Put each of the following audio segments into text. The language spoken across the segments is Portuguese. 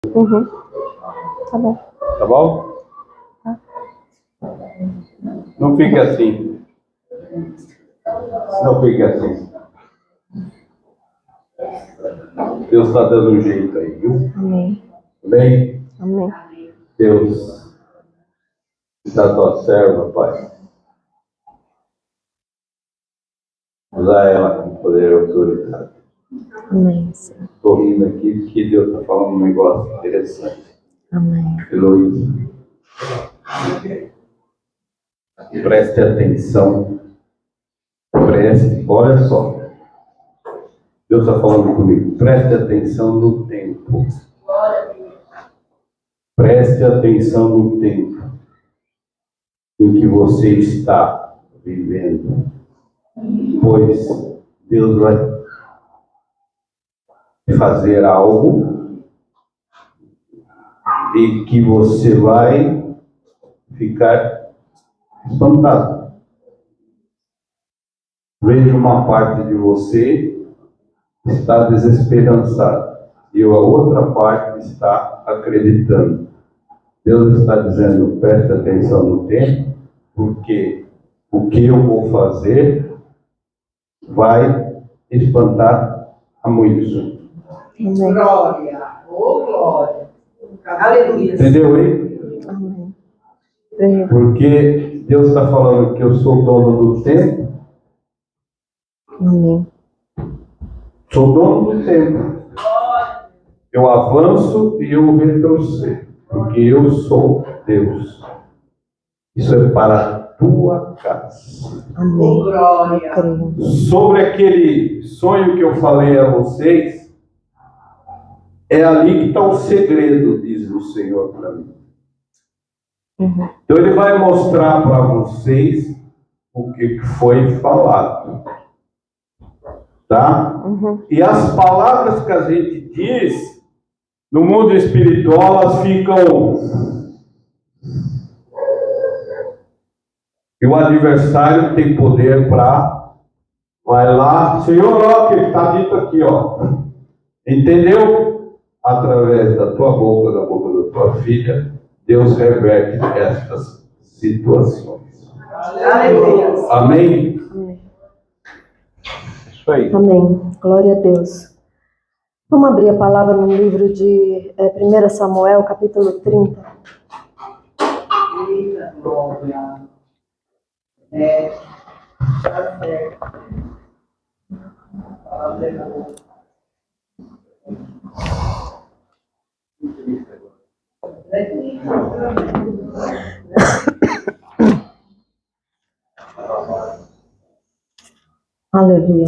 Uhum. Tá bom. Tá bom? Não fique assim. Não fique assim. Deus está dando um jeito aí, viu? Amém. Amém? Amém. Deus da tua serva, Pai. Usar ela com poder e autoridade. Amém, Senhor. Estou rindo aqui porque Deus está falando um negócio interessante. Amém. Heloísa. Preste atenção. Preste, olha só. Deus está falando comigo. Preste atenção no tempo. Preste atenção no tempo em que você está vivendo. Pois Deus vai fazer algo e que você vai ficar espantado. Veja uma parte de você está desesperançada e a outra parte está acreditando. Deus está dizendo, preste atenção no tempo, porque o que eu vou fazer vai espantar a muitos. Amém. Glória, oh glória, aleluia. Entendeu aí? Amém. Amém. Porque Deus está falando que eu sou dono do tempo. Amém. Sou dono do tempo. Eu avanço e eu retrocedo, porque eu sou Deus. Isso é para a tua casa. Amém. Glória. Eu creio. Sobre aquele sonho que eu falei a vocês, é ali que está o segredo, diz o Senhor para mim. Uhum. Então Ele vai mostrar para vocês o que foi falado. Tá? Uhum. E as palavras que a gente diz no mundo espiritual, elas ficam. E o adversário tem poder para. Vai lá, Senhor, ó, que está dito aqui, ó. Entendeu? Através da tua boca, da boca da tua filha, Deus reverte estas situações. Aleluia. Amém? Amém. Isso aí. Amém. Glória a Deus. Vamos abrir a palavra no livro de 1 Samuel, capítulo 30. Eita, glória. É, tá certo. Aleluia. Aleluia.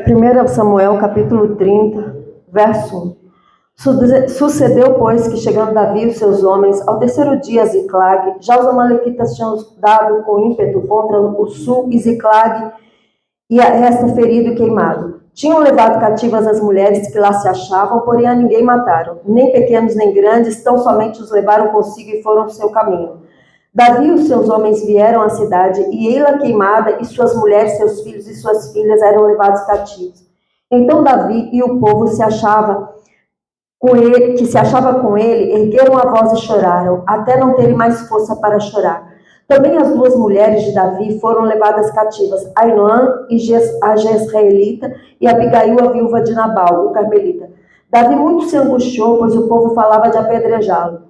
Primeiro Samuel, capítulo 30, verso 1. Sucedeu, pois, que chegando Davi e os seus homens, ao terceiro dia a Ziclag, já os amalequitas tinham dado com ímpeto contra o sul e Ziclag e resta ferido e queimado. Tinham levado cativas as mulheres que lá se achavam, porém a ninguém mataram, nem pequenos nem grandes, tão somente os levaram consigo e foram seu caminho. Davi e os seus homens vieram à cidade, e ela queimada, e suas mulheres, seus filhos e suas filhas eram levados cativos. Então Davi e o povo que se achava com ele, ergueram a voz e choraram, até não terem mais força para chorar. Também as duas mulheres de Davi foram levadas cativas, Ainoã a Jezreelita e Abigail, a viúva de Nabal, o carmelita. Davi muito se angustiou, pois o povo falava de apedrejá-lo,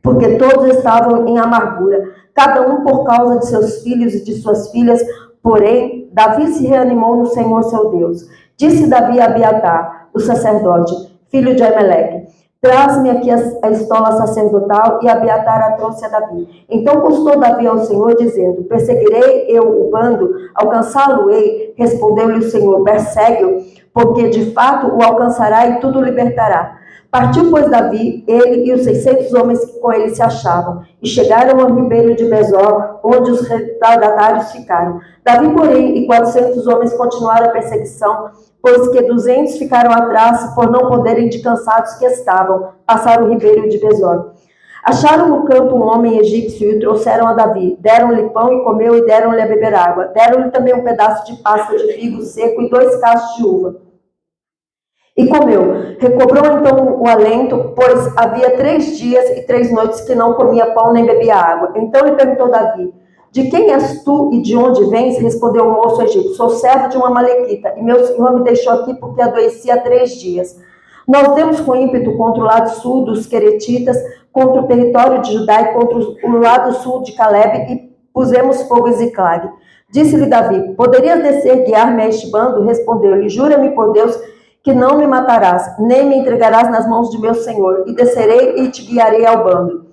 porque todos estavam em amargura, cada um por causa de seus filhos e de suas filhas. Porém, Davi se reanimou no Senhor seu Deus. Disse Davi a Abiatar, o sacerdote, filho de Ameleque: traz-me aqui a estola sacerdotal. E Abiatar a trouxe a Davi. Então custou Davi ao Senhor, dizendo: perseguirei eu o bando, alcançá-lo-ei? Respondeu-lhe o Senhor: persegue-o, porque de fato o alcançará e tudo o libertará. Partiu, pois, Davi, ele e os 600 homens que com ele se achavam, e chegaram ao ribeiro de Besor, onde os retardatários ficaram. Davi, porém, e 400 homens continuaram a perseguição, pois que 200 ficaram atrás, por não poderem de cansados que estavam, passar o ribeiro de Besor. Acharam no campo um homem egípcio e o trouxeram a Davi. Deram-lhe pão e comeu e deram-lhe a beber água. Deram-lhe também um pedaço de pasta de figo seco e 2 cachos de uva. E comeu. Recobrou então o alento, pois havia 3 dias e 3 noites que não comia pão nem bebia água. Então lhe perguntou Davi: de quem és tu e de onde vens? Respondeu o moço egípcio: sou servo de uma malequita, e meu senhor me deixou aqui porque adoeci há 3 dias. Nós demos com ímpeto contra o lado sul dos Queretitas, contra o território de Judá e contra o lado sul de Caleb, e pusemos fogo em Ziclag. Disse-lhe Davi: poderias descer guiar-me a este bando? Respondeu-lhe: jura-me por Deus que não me matarás, nem me entregarás nas mãos de meu senhor, e descerei e te guiarei ao bando.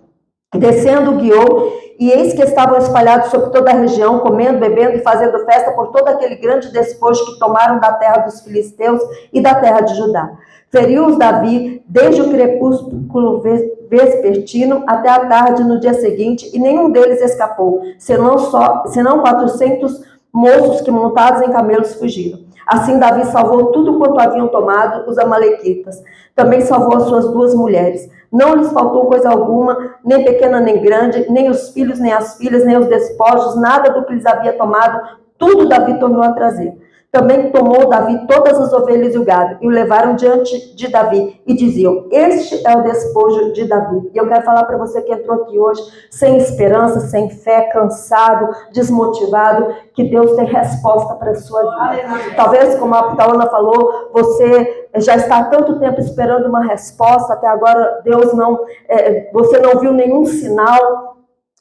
Descendo, guiou, e eis que estavam espalhados sobre toda a região, comendo, bebendo e fazendo festa por todo aquele grande despojo que tomaram da terra dos filisteus e da terra de Judá. Feriu-os Davi desde o crepúsculo vespertino até a tarde no dia seguinte, e nenhum deles escapou, senão 400 moços que montados em camelos fugiram. Assim Davi salvou tudo quanto haviam tomado os amalequitas. Também salvou as suas 2 mulheres. Não lhes faltou coisa alguma, nem pequena nem grande, nem os filhos, nem as filhas, nem os despojos, nada do que lhes havia tomado, tudo Davi tornou a trazer. Também tomou Davi todas as ovelhas e o gado, e o levaram diante de Davi, e diziam: este é o despojo de Davi. E eu quero falar para você que entrou aqui hoje, sem esperança, sem fé, cansado, desmotivado, que Deus tem resposta para a sua vida. Talvez, como a Tawana falou, você já está há tanto tempo esperando uma resposta, até agora você não viu nenhum sinal,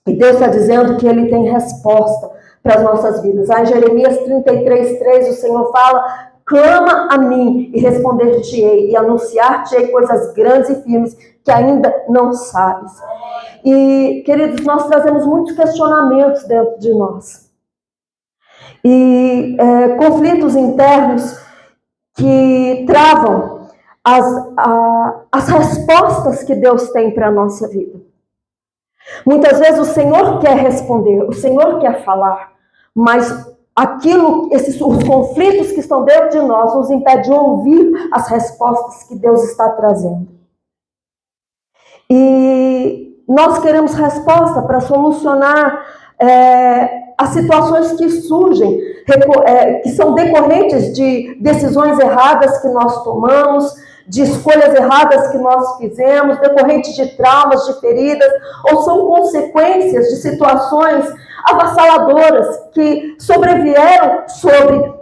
e Deus está dizendo que Ele tem resposta para as nossas vidas. Em Jeremias 33:3, o Senhor fala: clama a mim e responder-te-ei, e anunciar-te-ei coisas grandes e firmes que ainda não sabes. E, queridos, nós trazemos muitos questionamentos dentro de nós. E conflitos internos que travam as respostas que Deus tem para a nossa vida. Muitas vezes o Senhor quer responder, o Senhor quer falar, mas os conflitos que estão dentro de nós nos impedem de ouvir as respostas que Deus está trazendo. E nós queremos resposta para solucionar as situações que surgem, que são decorrentes de decisões erradas que nós tomamos, de escolhas erradas que nós fizemos, decorrentes de traumas, de feridas, ou são consequências de situações avassaladoras que sobrevieram sobre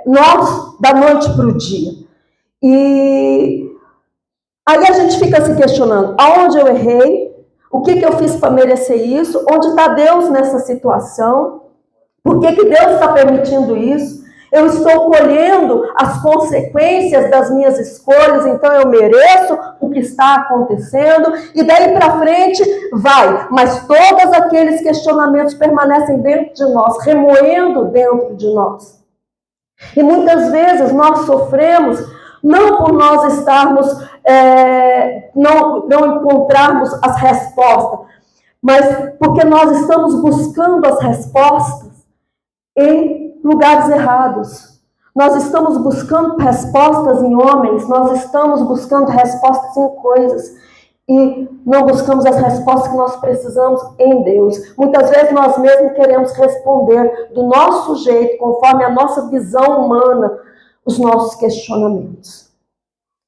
nós da noite para o dia. E aí a gente fica se questionando: aonde eu errei? O que eu fiz para merecer isso? Onde está Deus nessa situação? Por que Deus está permitindo isso? Eu estou colhendo as consequências das minhas escolhas, então eu mereço o que está acontecendo, e daí para frente vai. Mas todos aqueles questionamentos permanecem dentro de nós, remoendo dentro de nós. E muitas vezes nós sofremos, não por nós estarmos, não encontrarmos as respostas, mas porque nós estamos buscando as respostas em lugares errados. Nós estamos buscando respostas em homens, nós estamos buscando respostas em coisas, e não buscamos as respostas que nós precisamos em Deus. Muitas vezes nós mesmos queremos responder do nosso jeito, conforme a nossa visão humana, os nossos questionamentos.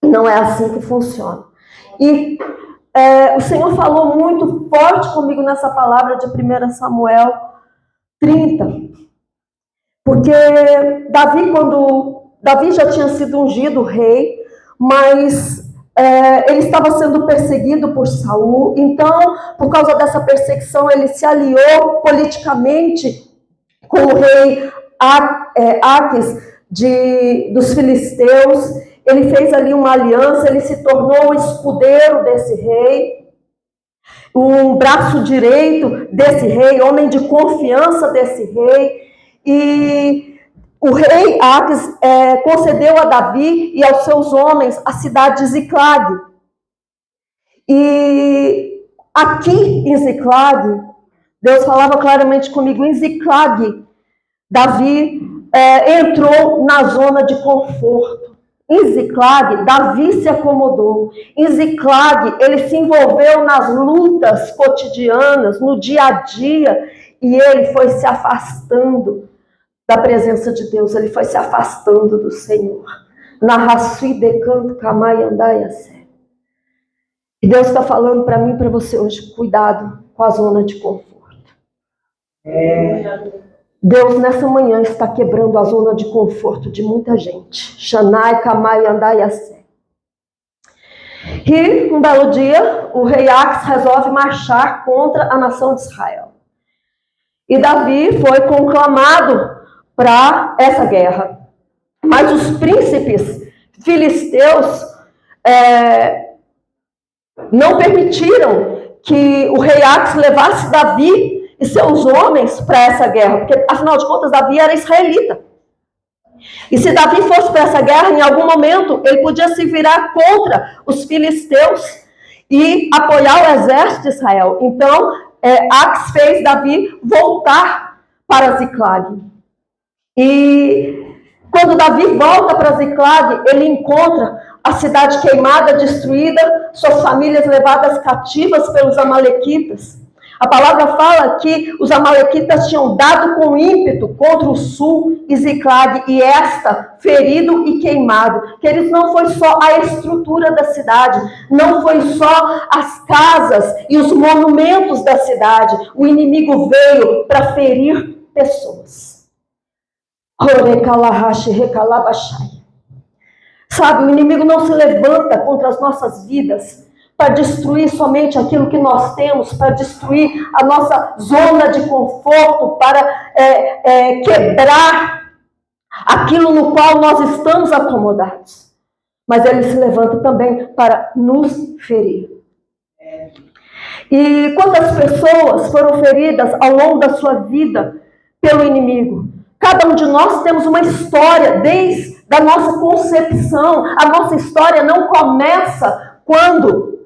E não é assim que funciona. E o Senhor falou muito forte comigo nessa palavra de 1 Samuel 30. Porque Davi já tinha sido ungido rei, mas ele estava sendo perseguido por Saul. Então, por causa dessa perseguição, ele se aliou politicamente com o rei Aques dos filisteus. Ele fez ali uma aliança, ele se tornou o escudeiro desse rei, um braço direito desse rei, homem de confiança desse rei. E o rei Aques concedeu a Davi e aos seus homens a cidade de Ziclag. E aqui em Ziclag, Deus falava claramente comigo, em Ziclag, Davi entrou na zona de conforto. Em Ziclag, Davi se acomodou. Em Ziclag, ele se envolveu nas lutas cotidianas, no dia a dia, e ele foi se afastando da presença de Deus, ele foi se afastando do Senhor. E Deus está falando para mim e para você hoje, cuidado com a zona de conforto. Deus nessa manhã está quebrando a zona de conforto de muita gente. Shanai, Kamai, Andai, Assé. E um belo dia, o rei Aques resolve marchar contra a nação de Israel. E Davi foi conclamado para essa guerra. Mas os príncipes filisteus não permitiram que o rei Aques levasse Davi e seus homens para essa guerra, porque afinal de contas Davi era israelita. E se Davi fosse para essa guerra, em algum momento ele podia se virar contra os filisteus e apoiar o exército de Israel. Então Aques fez Davi voltar para Ziclag. E quando Davi volta para Ziclag, ele encontra a cidade queimada, destruída, suas famílias levadas cativas pelos amalequitas. A palavra fala que os amalequitas tinham dado com ímpeto contra o sul e Ziclag, e esta ferido e queimado. Queridos, não foi só a estrutura da cidade, não foi só as casas e os monumentos da cidade. O inimigo veio para ferir pessoas. Sabe, o inimigo não se levanta contra as nossas vidas para destruir somente aquilo que nós temos, para destruir a nossa zona de conforto, para quebrar aquilo no qual nós estamos acomodados. Mas ele se levanta também para nos ferir. E quantas pessoas foram feridas ao longo da sua vida pelo inimigo? Cada um de nós temos uma história desde a nossa concepção. A nossa história não começa quando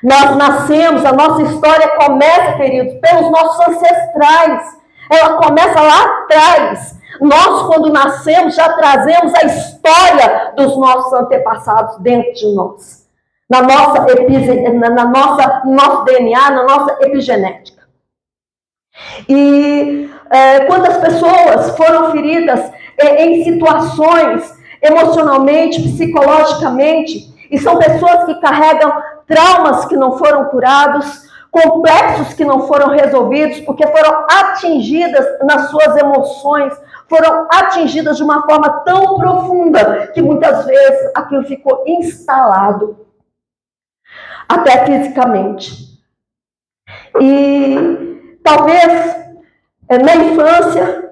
nós nascemos. A nossa história começa, queridos, pelos nossos ancestrais. Ela começa lá atrás. Nós, quando nascemos, já trazemos a história dos nossos antepassados dentro de nós. No nosso DNA, na nossa epigenética. E quantas pessoas foram feridas em situações emocionalmente, psicologicamente, e são pessoas que carregam traumas que não foram curados, complexos que não foram resolvidos, porque foram atingidas nas suas emoções, foram atingidas de uma forma tão profunda que muitas vezes aquilo ficou instalado, até fisicamente. E talvez na infância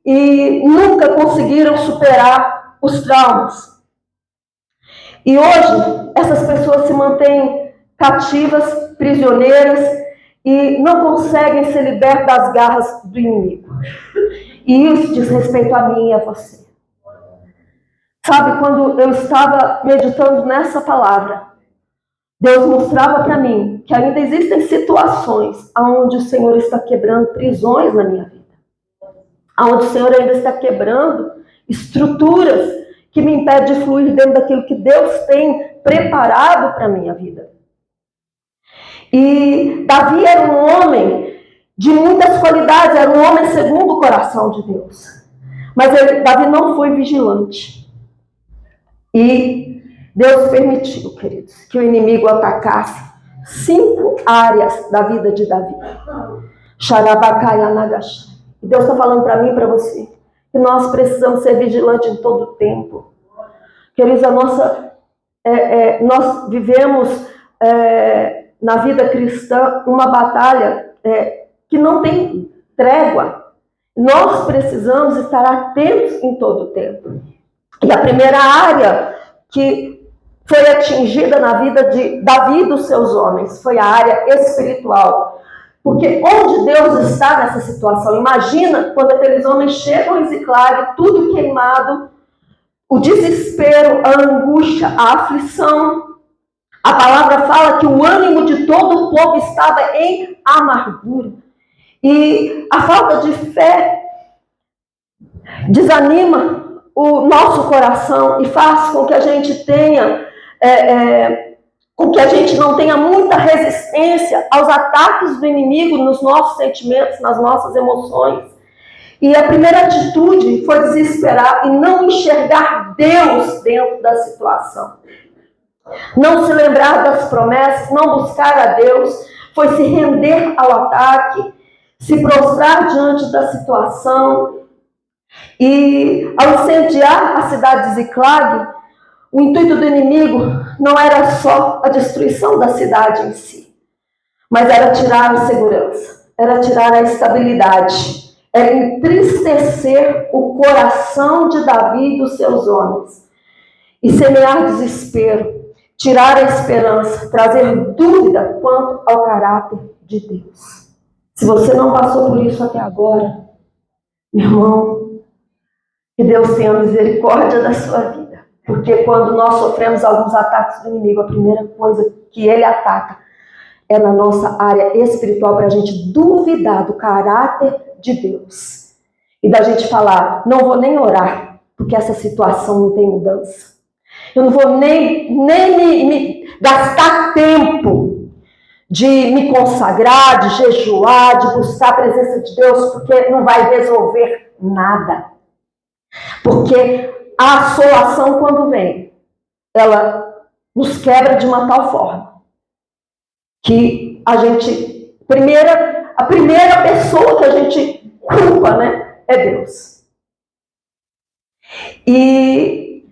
e nunca conseguiram superar os traumas. E hoje essas pessoas se mantêm cativas, prisioneiras e não conseguem se libertar das garras do inimigo. E isso diz respeito a mim e a você. Sabe, quando eu estava meditando nessa palavra, Deus mostrava para mim que ainda existem situações onde o Senhor está quebrando prisões na minha vida. Onde o Senhor ainda está quebrando estruturas que me impedem de fluir dentro daquilo que Deus tem preparado para a minha vida. E Davi era um homem de muitas qualidades, era um homem segundo o coração de Deus. Mas Davi não foi vigilante. E Deus permitiu, queridos, que o inimigo atacasse 5 áreas da vida de Davi. E Deus está falando para mim e para você que nós precisamos ser vigilantes em todo o tempo. Queridos, nós vivemos na vida cristã uma batalha que não tem trégua. Nós precisamos estar atentos em todo o tempo. E a primeira área que foi atingida na vida de Davi e dos seus homens foi a área espiritual. Porque onde Deus está nessa situação? Imagina quando aqueles homens chegam em Ziclag, tudo queimado, o desespero, a angústia, a aflição. A palavra fala que o ânimo de todo o povo estava em amargura. E a falta de fé desanima o nosso coração e faz com que a gente tenha, com que a gente não tenha muita resistência aos ataques do inimigo nos nossos sentimentos, nas nossas emoções. E a primeira atitude foi desesperar e não enxergar Deus dentro da situação. Não se lembrar das promessas, não buscar a Deus, foi se render ao ataque, se prostrar diante da situação. E ao incendiar a cidade de Ziclag, o intuito do inimigo não era só a destruição da cidade em si, mas era tirar a segurança, era tirar a estabilidade, era entristecer o coração de Davi e dos seus homens e semear desespero, tirar a esperança, trazer dúvida quanto ao caráter de Deus. Se você não passou por isso até agora, meu irmão, que Deus tenha misericórdia da sua vida. Porque quando nós sofremos alguns ataques do inimigo, a primeira coisa que ele ataca é na nossa área espiritual, para a gente duvidar do caráter de Deus. E da gente falar, não vou nem orar, porque essa situação não tem mudança. Eu não vou nem me gastar tempo de me consagrar, de jejuar, de buscar a presença de Deus, porque não vai resolver nada. Porque a assolação, quando vem, ela nos quebra de uma tal forma que a gente, a primeira pessoa que a gente culpa, né, é Deus. E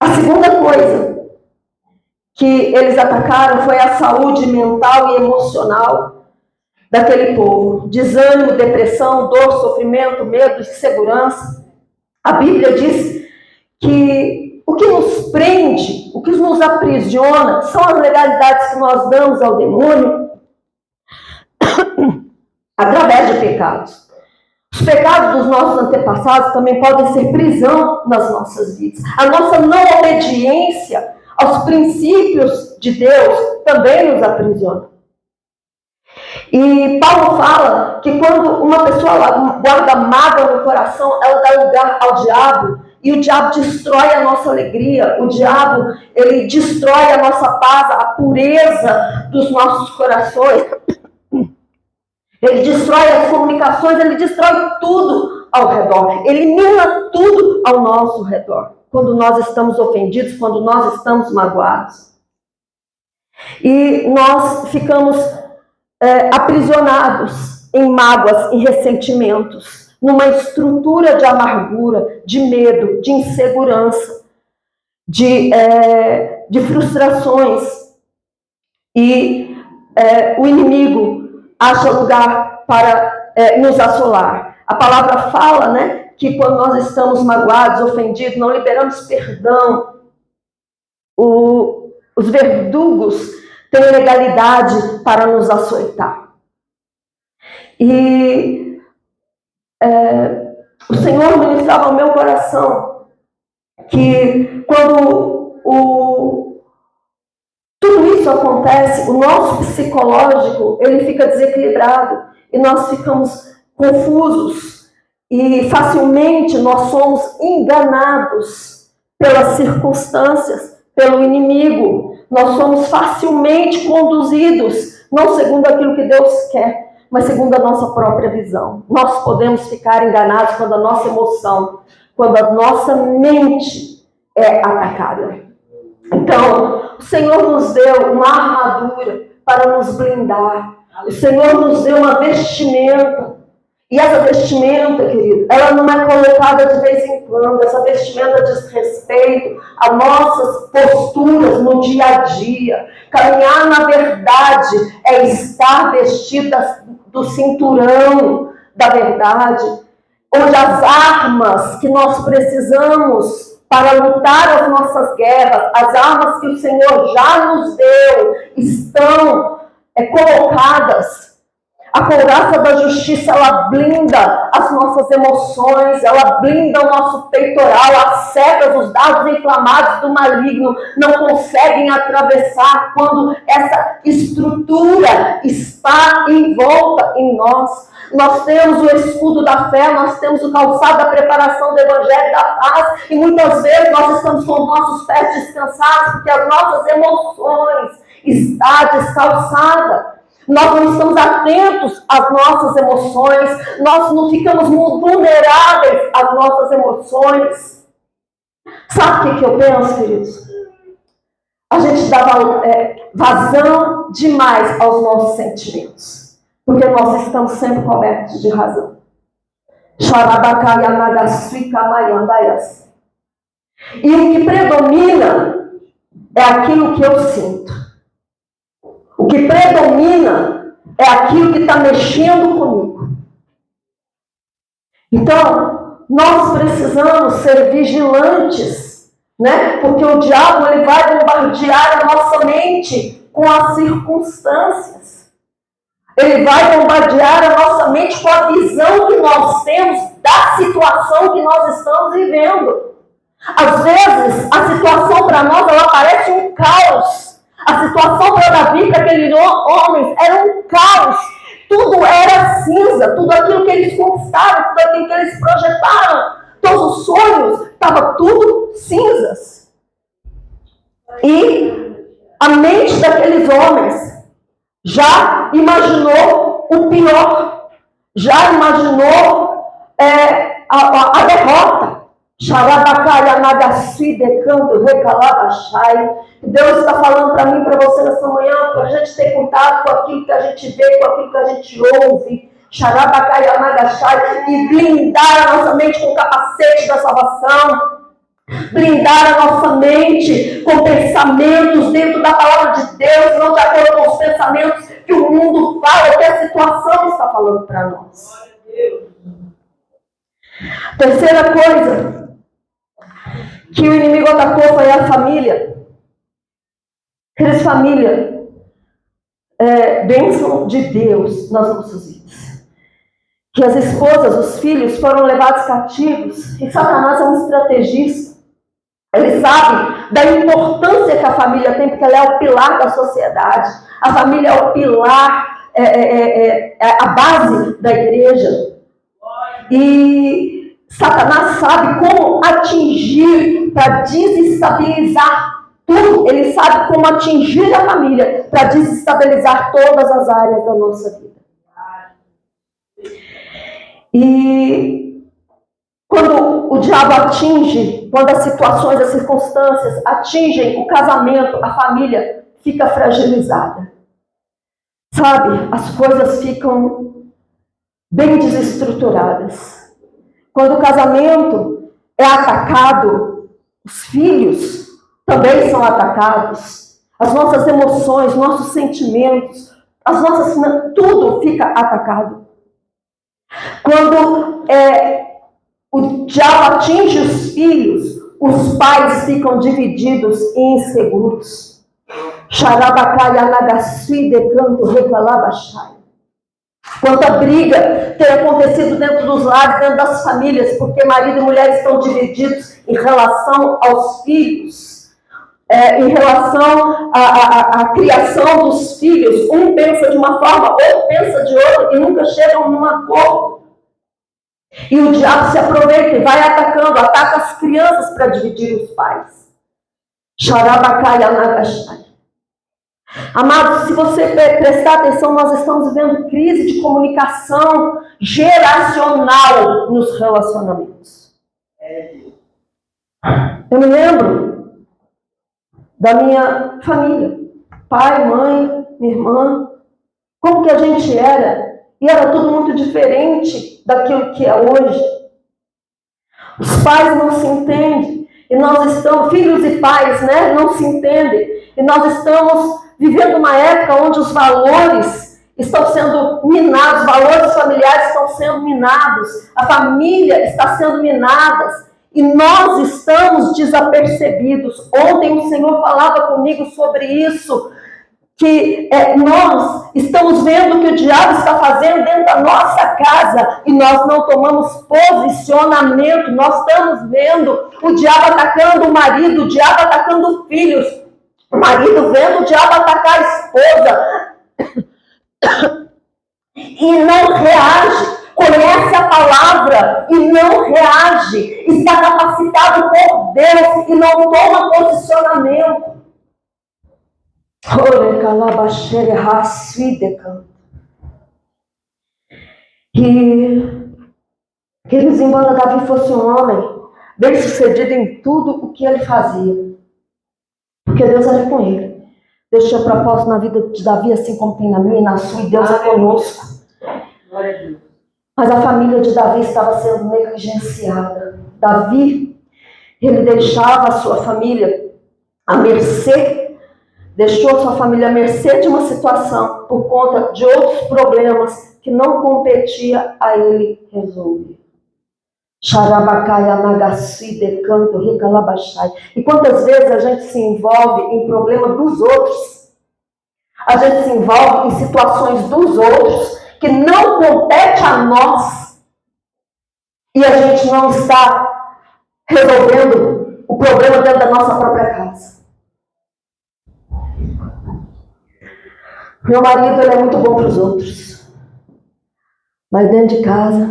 a segunda coisa que eles atacaram foi a saúde mental e emocional daquele povo. Desânimo, depressão, dor, sofrimento, medo, insegurança. A Bíblia diz que o que nos prende, o que nos aprisiona, são as legalidades que nós damos ao demônio através de pecados. Os pecados dos nossos antepassados também podem ser prisão nas nossas vidas. A nossa não obediência aos princípios de Deus também nos aprisiona. E Paulo fala que quando uma pessoa guarda mágoa no coração, ela dá lugar ao diabo, e o diabo destrói a nossa alegria, o diabo, ele destrói a nossa paz, a pureza dos nossos corações. Ele destrói as comunicações, ele destrói tudo ao redor, elimina tudo ao nosso redor, quando nós estamos ofendidos, quando nós estamos magoados. E nós ficamos aprisionados em mágoas, em ressentimentos, numa estrutura de amargura, de medo, de insegurança, de frustrações. E o inimigo acha lugar para nos assolar. A palavra fala, né, que quando nós estamos magoados, ofendidos, não liberamos perdão, os verdugos têm legalidade para nos açoitar. E o Senhor ministrava ao meu coração que quando tudo isso acontece, o nosso psicológico, ele fica desequilibrado e nós ficamos confusos e facilmente nós somos enganados pelas circunstâncias, pelo inimigo. Nós somos facilmente conduzidos, não segundo aquilo que Deus quer, mas segundo a nossa própria visão. Nós podemos ficar enganados quando a nossa emoção, quando a nossa mente é atacada. Então, o Senhor nos deu uma armadura para nos blindar. O Senhor nos deu uma vestimenta. E essa vestimenta, querido, ela não é colocada de vez em quando. Essa vestimenta diz respeito a nossas posturas no dia a dia. Caminhar na verdade é estar vestida do cinturão da verdade, onde as armas que nós precisamos para lutar as nossas guerras, as armas que o Senhor já nos deu, estão colocadas. A couraça da justiça, ela blinda as nossas emoções, ela blinda o nosso peitoral, as setas, os dardos inflamados do maligno não conseguem atravessar quando essa estrutura está envolta em nós. Nós temos o escudo da fé, nós temos o calçado da preparação do evangelho da paz, e muitas vezes nós estamos com os nossos pés descansados porque as nossas emoções estão descalçadas. Nós não estamos atentos às nossas emoções, nós não ficamos vulneráveis às nossas emoções. Sabe o que eu penso, queridos? A gente dá vazão demais aos nossos sentimentos, porque nós estamos sempre cobertos de razão. E o que predomina é aquilo que eu sinto. O que predomina é aquilo que está mexendo comigo. Então, nós precisamos ser vigilantes, né? Porque o diabo ele vai bombardear a nossa mente com as circunstâncias. Ele vai bombardear a nossa mente com a visão que nós temos da situação que nós estamos vivendo. Às vezes, a situação para nós ela parece um caos. A situação para Davi, para aqueles homens, era um caos. Tudo era cinza, tudo aquilo que eles conquistaram, tudo aquilo que eles projetaram, todos os sonhos, estava tudo cinzas. E a mente daqueles homens já imaginou o pior, já imaginou a derrota. Deus está falando para mim, para você nessa manhã, para a gente ter contato com aquilo que a gente vê, com aquilo que a gente ouve, e blindar a nossa mente com o capacete da salvação, blindar a nossa mente com pensamentos dentro da palavra de Deus, não de acordo com os pensamentos que o mundo fala, que a situação está falando para nós. Terceira coisa que o inimigo atacou foi a família. Queridos, família é bênção de Deus nas nossas vidas. Que as esposas, os filhos foram levados cativos, e Satanás é um estrategista. Ele sabe da importância que a família tem, porque ela é o pilar da sociedade. A família é o pilar, a base da igreja. E Satanás sabe como atingir para desestabilizar tudo. Ele sabe como atingir a família para desestabilizar todas as áreas da nossa vida. E quando o diabo atinge, quando as situações, as circunstâncias atingem o casamento, a família fica fragilizada. Sabe, as coisas ficam bem desestruturadas. Quando o casamento é atacado, os filhos também são atacados. As nossas emoções, nossos sentimentos, tudo fica atacado. Quando o diabo atinge os filhos, os pais ficam divididos e inseguros. Quanta briga tem acontecido dentro dos lares, dentro das famílias, porque marido e mulher estão divididos em relação aos filhos, em relação à criação dos filhos. Um pensa de uma forma, outro pensa de outra, e nunca chegam num acordo. E o diabo se aproveita e vai atacando, ataca as crianças para dividir os pais. Amados, se você prestar atenção, nós estamos vivendo crise de comunicação geracional nos relacionamentos. Eu me lembro da minha família, pai, mãe, minha irmã, como que a gente era, e era tudo muito diferente daquilo que é hoje. Os pais não se entendem, e nós estamos, filhos e pais, né, não se entendem, e nós estamos vivendo uma época onde os valores estão sendo minados, os valores familiares estão sendo minados, a família está sendo minada, e nós estamos desapercebidos. Ontem o Senhor falava comigo sobre isso. que nós estamos vendo o que o diabo está fazendo dentro da nossa casa e nós não tomamos posicionamento. Nós estamos vendo o diabo atacando o marido, o diabo atacando os filhos, o marido vendo o diabo atacar a esposa e não reage. Conhece a palavra e não reage. Está capacitado por Deus e não toma posicionamento. E eles, embora Davi fosse um homem bem sucedido em tudo o que ele fazia, porque Deus era com ele. Deus tinha propósito na vida de Davi, assim como tem na minha e na sua, e Deus é conosco. Glória a Deus. Mas a família de Davi estava sendo negligenciada. Davi, ele deixava a sua família à mercê, deixou a sua família à mercê de uma situação por conta de outros problemas que não competia a ele resolver. Xarabacai, anagassi, decanto, recalabachai. E quantas vezes a gente se envolve em problema dos outros? A gente se envolve em situações dos outros que não compete a nós e a gente não está resolvendo o problema dentro da nossa própria casa. Meu marido, ele é muito bom para os outros, mas dentro de casa,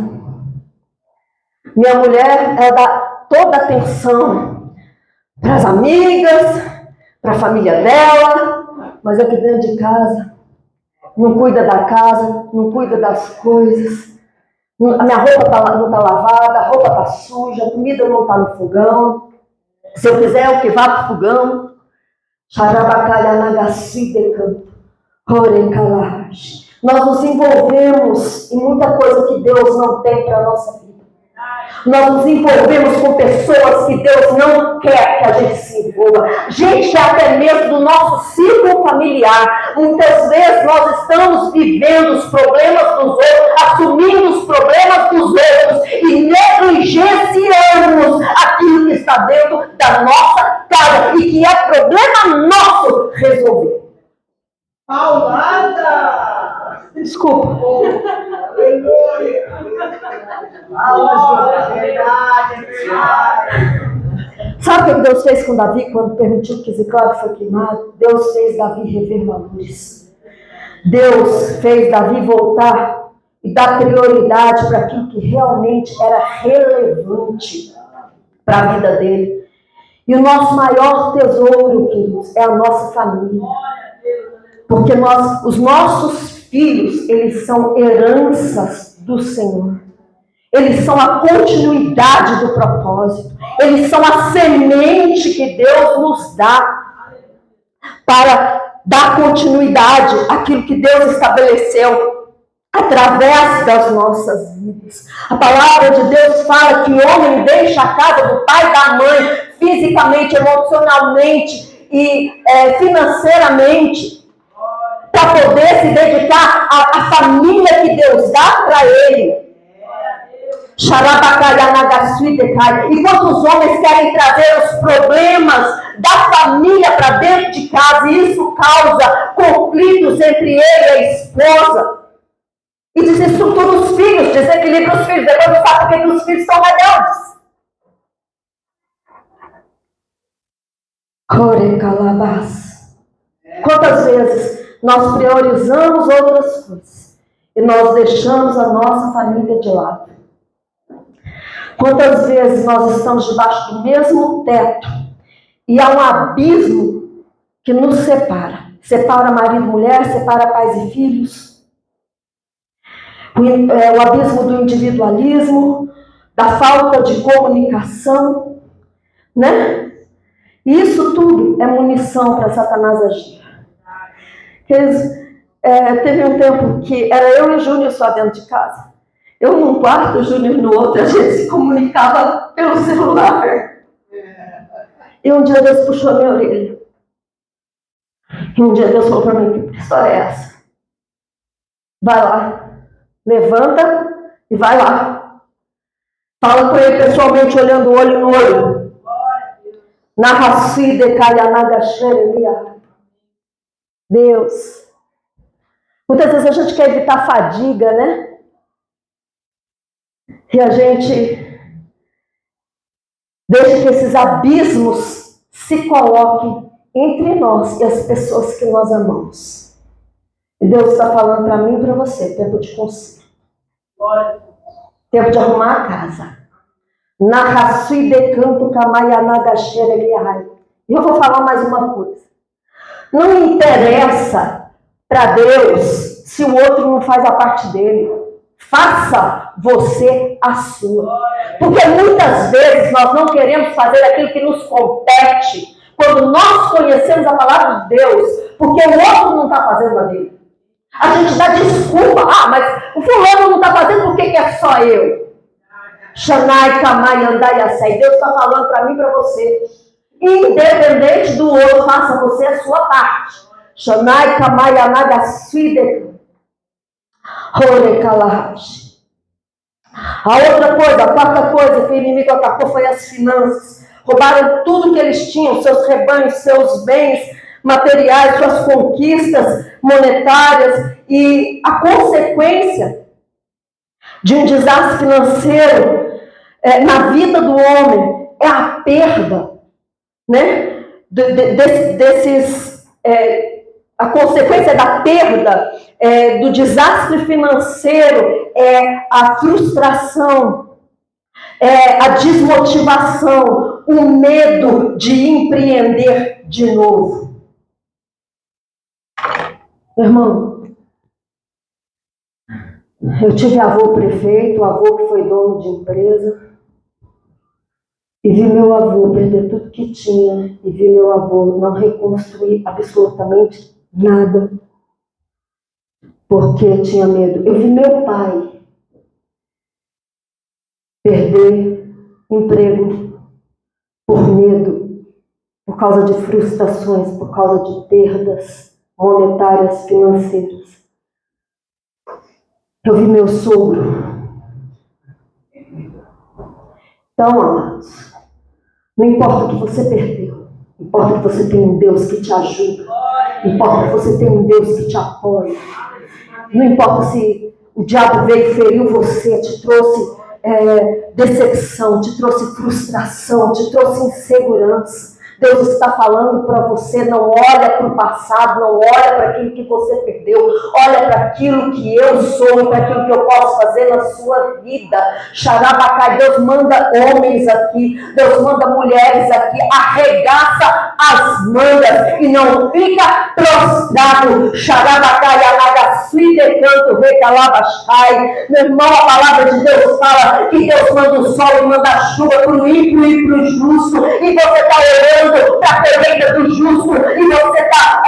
minha mulher, ela dá toda a atenção para as amigas, para a família dela, mas aqui dentro de casa não cuida da casa, não cuida das coisas. A minha roupa não está lavada, a roupa está suja, a comida não está no fogão. Se eu quiser, eu que vá para o fogão. Nós nos envolvemos em muita coisa que Deus não tem para a nossa vida. Nós nos envolvemos com pessoas que Deus não quer que a gente se envolva. Gente, até mesmo do nosso círculo familiar. Muitas vezes nós estamos vivendo os problemas dos outros, assumindo os problemas dos outros e negligenciamos aquilo que está dentro da nossa casa e que é problema nosso resolver. Paulada! Desculpa. Sabe o que Deus fez com Davi quando permitiu que Ziclague foi queimado? Deus fez Davi rever valores. Deus fez Davi voltar e dar prioridade para aquilo que realmente era relevante para a vida dele. E o nosso maior tesouro, queridos, é a nossa família. Porque os nossos filhos, eles são heranças do Senhor. Eles são a continuidade do propósito. Eles são a semente que Deus nos dá para dar continuidade àquilo que Deus estabeleceu através das nossas vidas. A palavra de Deus fala que o homem deixa a casa do pai e da mãe, fisicamente, emocionalmente e financeiramente, para poder se dedicar à família que Deus dá para ele. E quantos homens querem trazer os problemas da família para dentro de casa, e isso causa conflitos entre ele e a esposa, e desestrutura os filhos, desequilibra os filhos. Depois não sabe porque os filhos são rebeldes. Quantas vezes nós priorizamos outras coisas e nós deixamos a nossa família de lado? Quantas vezes nós estamos debaixo do mesmo teto e há um abismo que nos separa? Separa marido e mulher, separa pais e filhos. O abismo do individualismo, da falta de comunicação, né? Isso tudo é munição para Satanás agir. Teve um tempo que era eu e o Júnior só dentro de casa. Eu num quarto, o Júnior no outro, a gente se comunicava pelo celular. E um dia Deus puxou a minha orelha. E um dia Deus falou para mim: que história é essa? Vai lá, levanta e vai lá. Fala com ele pessoalmente, olhando olho no olho. Deus. Muitas vezes a gente quer evitar fadiga, né? E a gente deixa que esses abismos se coloquem entre nós e as pessoas que nós amamos. E Deus está falando para mim e para você, tempo de conselho. Tempo de arrumar a casa. E eu vou falar mais uma coisa. Não interessa para Deus se o outro não faz a parte dele. Faça você a sua. Porque muitas vezes nós não queremos fazer aquilo que nos compete. Quando nós conhecemos a palavra de Deus, porque o outro não está fazendo a dele. A gente dá desculpa. Mas o fulano não está fazendo, por que é só eu? Shanai, Kamai, Andai, Assai. Deus está falando para mim e para você. Independente do outro, faça você a sua parte. Shanai, Kamai, Anaga, Swide. Hore, Kalahashi. A outra coisa, a quarta coisa que o inimigo atacou foi as finanças. Roubaram tudo que eles tinham, seus rebanhos, seus bens materiais, suas conquistas monetárias. E a consequência de um desastre financeiro na vida do homem é a perda, né? A consequência da perda, do desastre financeiro é a frustração, a desmotivação, o medo de empreender de novo. Irmão, eu tive avô prefeito, avô que foi dono de empresa, e vi meu avô perder tudo que tinha, e vi meu avô não reconstruir absolutamente nada, porque tinha medo. Eu vi meu pai perder emprego por medo, por causa de frustrações, por causa de perdas monetárias, financeiras. Eu vi meu sogro. Então, amados, não importa o que você perdeu, importa que você tem um Deus que te ajuda, importa que você tem um Deus que te apoia. Não importa se o diabo veio e feriu você, te trouxe decepção, te trouxe frustração, te trouxe insegurança. Deus está falando para você, não olha para o passado, não olha para aquilo que você perdeu, olha para aquilo que eu sou e para aquilo que eu posso fazer na sua vida. Xarabacai, Deus manda homens aqui, Deus manda mulheres aqui, arregaça as mangas e não fica prostrado. Xarabacai, alagasui, decanto, recalabachai. Meu irmão, a palavra de Deus fala que Deus manda o sol e manda a chuva para o ímpio e para o justo, e você está olhando para a colheita do justo, e você está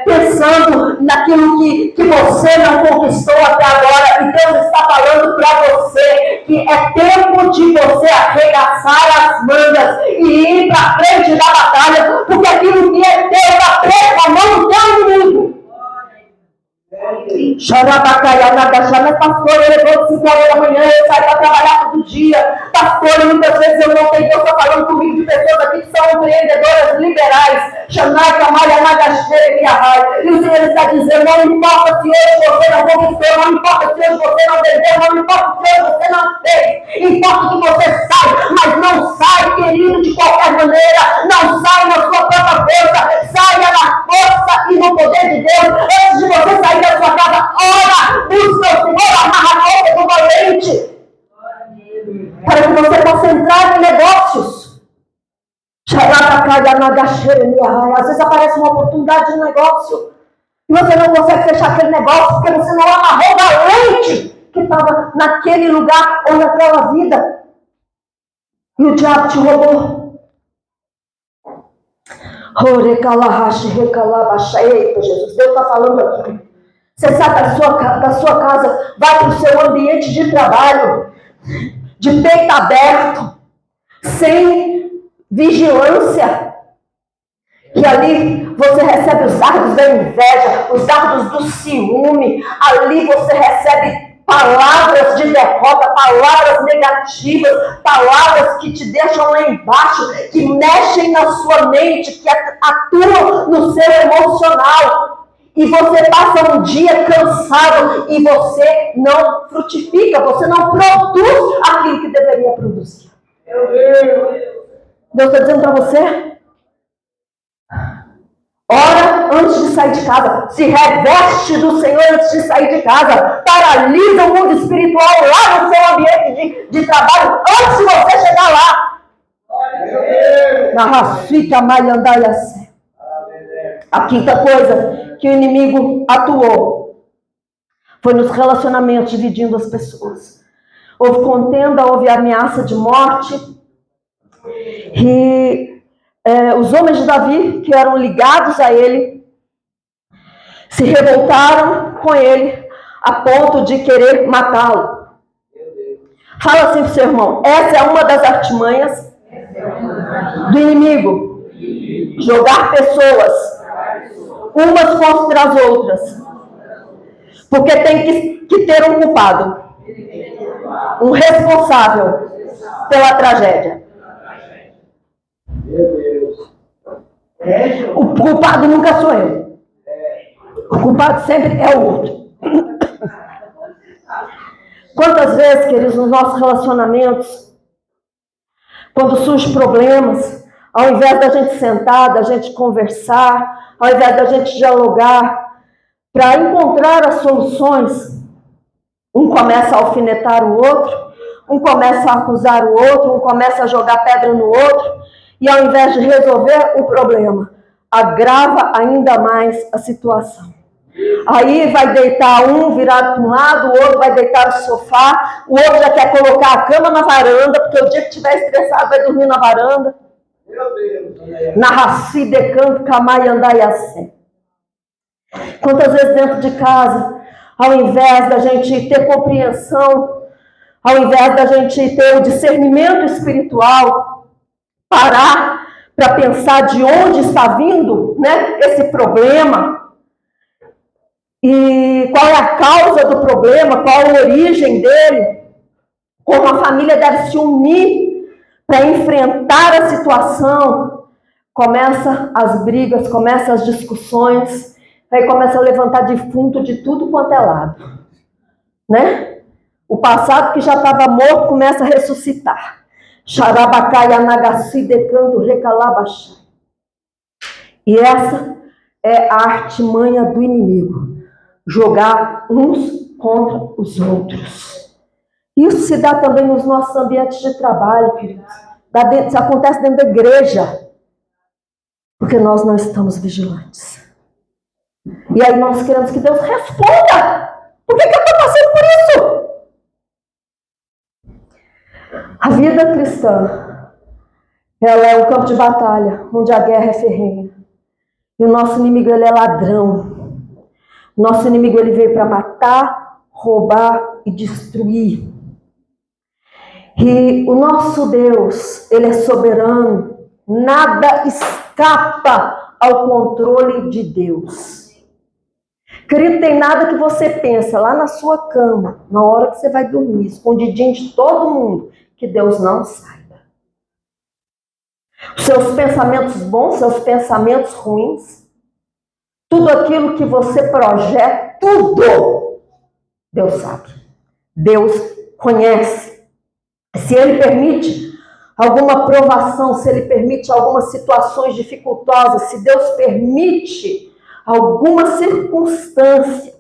pensando naquilo que você não conquistou até agora, e Deus está falando para você que é tempo de você arregaçar as mangas e ir para frente da batalha, porque aquilo que é teu está preso na mão do teu inimigo. Pastor, eu levanto 5 horas da manhã, eu saio para trabalhar todo dia. Pastor, muitas vezes eu não tenho, Deus está falando comigo de pessoas aqui que são empreendedoras liberais. E o Senhor está dizendo, não importa se hoje você não conquistou, não importa se hoje você não vendeu, não importa se hoje você não fez. Importa que você sai, mas não sai, querido, de qualquer maneira. Não sai na sua própria força, saia na força e no poder de Deus. Antes de você sair da sua casa, ora, busca o Senhor, amarra a roupa do valente, para que você possa entrar em negócios. Às vezes aparece uma oportunidade de negócio e você não consegue fechar aquele negócio porque você não amarrou o valente que estava naquele lugar ou naquela vida, e o diabo te roubou. Eita, Jesus, Deus está falando aqui. Você sai da sua casa, vai para o seu ambiente de trabalho, de peito aberto, sem vigilância. E ali você recebe os dardos da inveja, os dardos do ciúme. Ali você recebe palavras de derrota, palavras negativas, palavras que te deixam lá embaixo, que mexem na sua mente, que atuam no seu emocional. E você passa um dia cansado e você não frutifica, você não produz aquilo que deveria produzir. Deus está dizendo para você: ora antes de sair de casa, se reveste do Senhor antes de sair de casa, paralisa o mundo espiritual lá no seu ambiente de trabalho antes de você chegar lá. Na Rafita Malhandaias. A quinta coisa que o inimigo atuou foi nos relacionamentos, dividindo as pessoas. Houve contenda, houve ameaça de morte. E os homens de Davi, que eram ligados a ele, se revoltaram com ele a ponto de querer matá-lo. Fala assim pro seu irmão: essa é uma das artimanhas do inimigo. Jogar pessoas umas contra as outras. Porque tem que ter um culpado, um responsável pela tragédia. O culpado nunca sou eu. O culpado sempre é o outro. Quantas vezes, queridos, nos nossos relacionamentos, quando surgem problemas, ao invés da gente sentar, da gente conversar, ao invés da gente dialogar, para encontrar as soluções, um começa a alfinetar o outro, um começa a acusar o outro, um começa a jogar pedra no outro, e ao invés de resolver o problema, agrava ainda mais a situação. Aí vai deitar um virado para um lado, o outro vai deitar no sofá, o outro já quer colocar a cama na varanda, porque o dia que estiver estressado vai dormir na varanda. Meu Deus. Na raci de canto, camai andaiacé. Quantas vezes dentro de casa, ao invés da gente ter compreensão, ao invés da gente ter o discernimento espiritual, parar para pensar de onde está vindo, né, esse problema, e qual é a causa do problema, qual a origem dele, como a família deve se unir para enfrentar a situação, começa as brigas, começa as discussões, aí começa a levantar defunto de tudo quanto é lado, né? O passado que já estava morto começa a ressuscitar. Xarabacai anagassi decando recalabachai. E essa é a artimanha do inimigo. Jogar uns contra os outros. Isso se dá também nos nossos ambientes de trabalho, queridos. Isso acontece dentro da igreja. Porque nós não estamos vigilantes. E aí nós queremos que Deus responda. Por que eu estou passando por isso? A vida cristã, ela é um campo de batalha, onde a guerra é ferrenha. E o nosso inimigo, ele é ladrão. Nosso inimigo, ele veio para matar, roubar e destruir. E o nosso Deus, ele é soberano. Nada escapa ao controle de Deus. Querido, tem nada que você pensa lá na sua cama, na hora que você vai dormir, escondidinho de todo mundo, que Deus não saiba. Os seus pensamentos bons, seus pensamentos ruins, tudo aquilo que você projeta, tudo, Deus sabe. Deus conhece. Se Ele permite alguma provação, se Ele permite algumas situações dificultosas, se Deus permite alguma circunstância,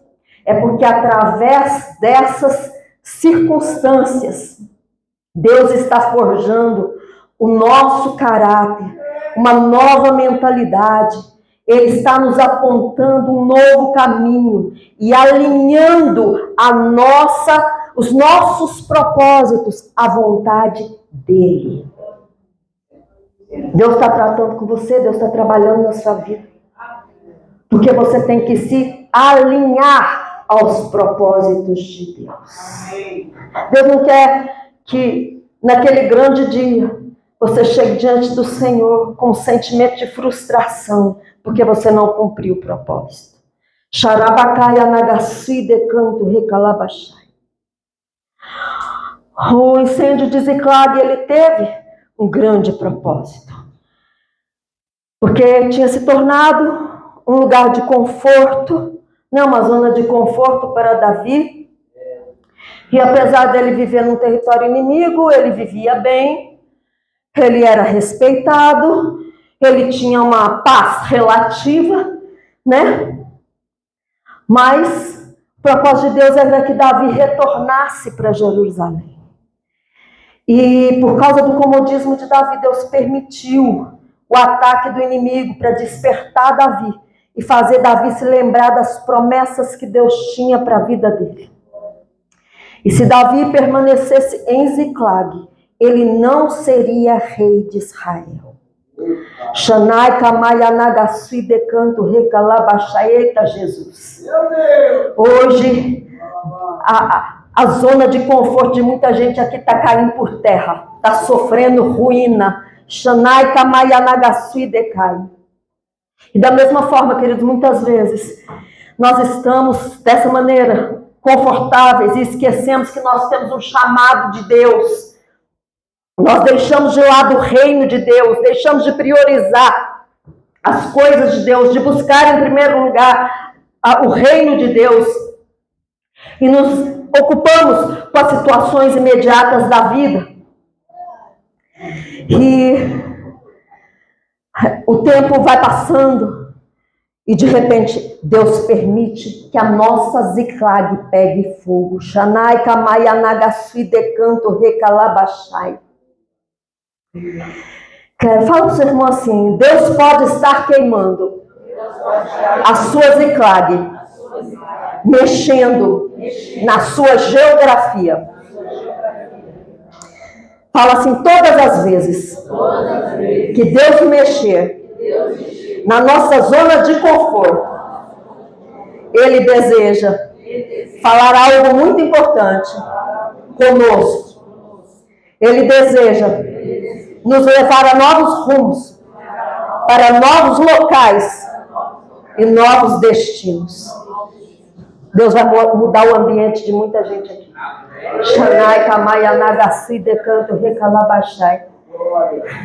é porque através dessas circunstâncias, Deus está forjando o nosso caráter, uma nova mentalidade. Ele está nos apontando um novo caminho e alinhando os nossos propósitos à vontade dele. Deus está tratando com você, Deus está trabalhando na sua vida. Porque você tem que se alinhar aos propósitos de Deus. Deus não quer que naquele grande dia você chegue diante do Senhor com um sentimento de frustração, porque você não cumpriu o propósito. Xarabacai anagassi decanto recalabachai. O incêndio de Ziclag, ele teve um grande propósito, porque tinha se tornado um lugar de conforto, né, uma zona de conforto para Davi. E apesar dele viver num território inimigo, ele vivia bem, ele era respeitado, ele tinha uma paz relativa, né? Mas o propósito de Deus era que Davi retornasse para Jerusalém. E por causa do comodismo de Davi, Deus permitiu o ataque do inimigo para despertar Davi e fazer Davi se lembrar das promessas que Deus tinha para a vida dele. E se Davi permanecesse em Ziclag, ele não seria rei de Israel. Shanai Kamai Anagasui Decanto Recalabachai. Eita Jesus! Hoje a zona de conforto de muita gente aqui está caindo por terra, está sofrendo ruína. Shanai Kamai Anagasui Decai. E da mesma forma, queridos, muitas vezes nós estamos dessa maneira confortáveis e esquecemos que nós temos um chamado de Deus. Nós deixamos de lado o reino de Deus, deixamos de priorizar as coisas de Deus, de buscar em primeiro lugar o reino de Deus e nos ocupamos com as situações imediatas da vida. E o tempo vai passando e de repente Deus permite que a nossa Ziclag pegue fogo. Shanai Kamai Anagasui Decanto Recalabachai. Fala para o seu irmão assim: Deus pode estar queimando a sua Ziclag, mexendo na sua geografia. Fala assim: todas as vezes que Deus mexer na nossa zona de conforto, Ele deseja falar algo muito importante conosco. Ele deseja nos levar a novos rumos, para novos locais e novos destinos. Deus vai mudar o ambiente de muita gente aqui. Shanai Kamai Anagasui Decanto Recalabachai.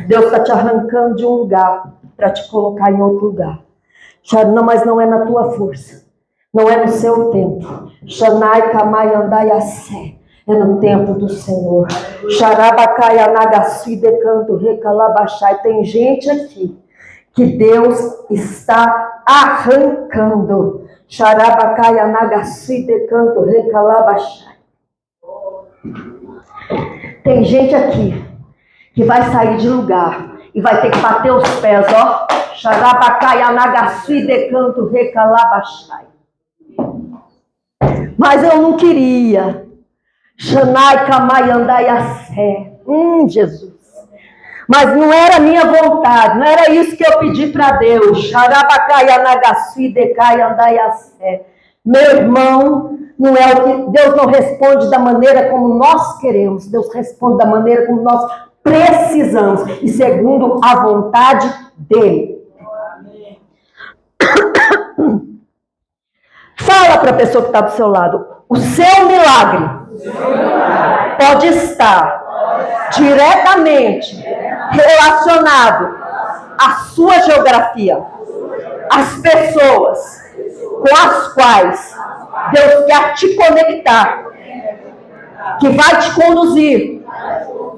Deus está te arrancando de um lugar para te colocar em outro lugar. Não, mas não é na tua força, não é no seu tempo. Shanai Kamai Andaiassé. É no tempo do Senhor. Xarabacai Anagasui Decanto Recalabachai. Tem gente aqui que Deus está arrancando. Xarabacai Anagasui Decanto Recalabachai. Tem gente aqui que vai sair de lugar e vai ter que bater os pés, ó. Xarabacai Anagasui Decanto Recalabachai. Mas eu não queria. Shanai Kamai Andaiassé. Jesus. Mas não era a minha vontade, não era isso que eu pedi para Deus. Xarabacai Anagasui Decai Andaiassé. Meu irmão, não é o que Deus não responde da maneira como nós queremos. Deus responde da maneira como nós precisamos e segundo a vontade dele. Fala para a pessoa que está do seu lado: o seu milagre pode estar diretamente relacionado à sua geografia, às pessoas com as quais Deus quer te conectar, que vai te conduzir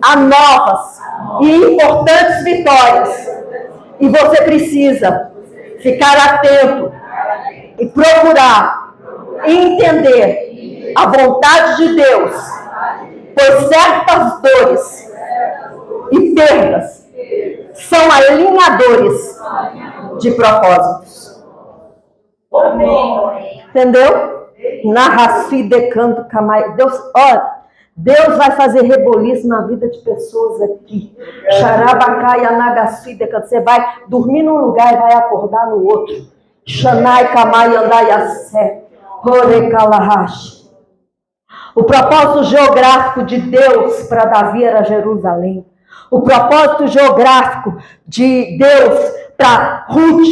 a novas e importantes vitórias. E você precisa ficar atento e procurar entender a vontade de Deus, pois certas dores e perdas são alinhadores de propósitos. Amém. Entendeu? Narraci decanto camai. Deus, olha, Deus vai fazer reboliço na vida de pessoas aqui. Xarabacai anagassi decanto. Você vai dormir num lugar e vai acordar no outro. Xanai kamai andaiassé. Horecalahash. O propósito geográfico de Deus para Davi era Jerusalém. O propósito geográfico de Deus para Ruth